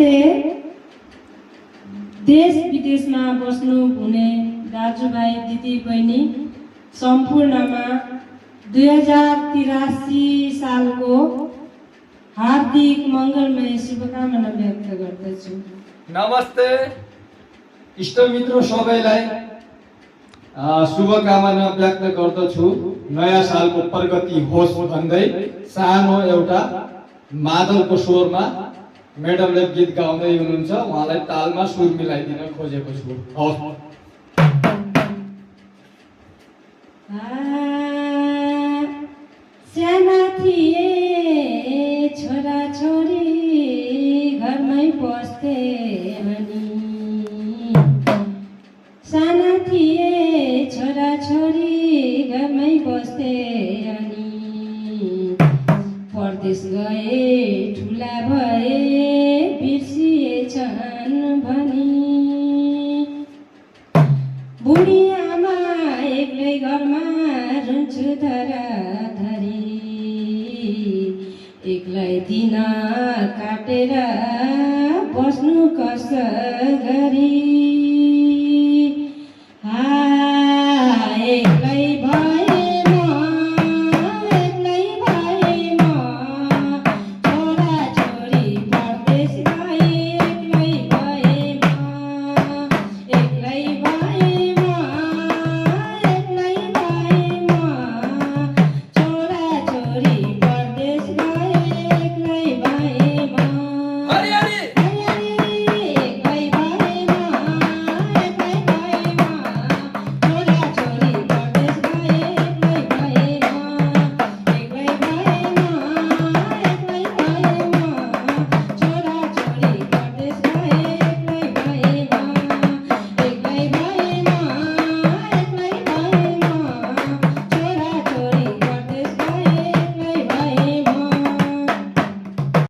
नमस्ते। देश विदेशमा बस्नु हुने दाजुभाइ दिदीबहिनी सम्पूर्णमा 2083 सालको हार्दिक मङ्गलमय शुभकामना व्यक्त गर्दछु। नमस्ते। इष्टमित्र सबैलाई शुभकामना व्यक्त गर्दछु। नयाँ सालको प्रगति होस् भन्दै सानो एउटा मादलको स्वरमा म्याडमले गीत गाउँदै हुनुहुन्छ, उहाँलाई तालमा सुर मिलाइदिन खोजेको छु। साना थिए छोरा छोरी घरमै बस्थे अनि, साना थिए छोरा छोरी घरमै बस्थे अनि, परदेश गए ठुला भए बिर्सिएछन् भनी। बुढी आमा एक्लै घरमा रुन्छु धराधरी, एक्लै दिन काटेर बस्नु कस गरी।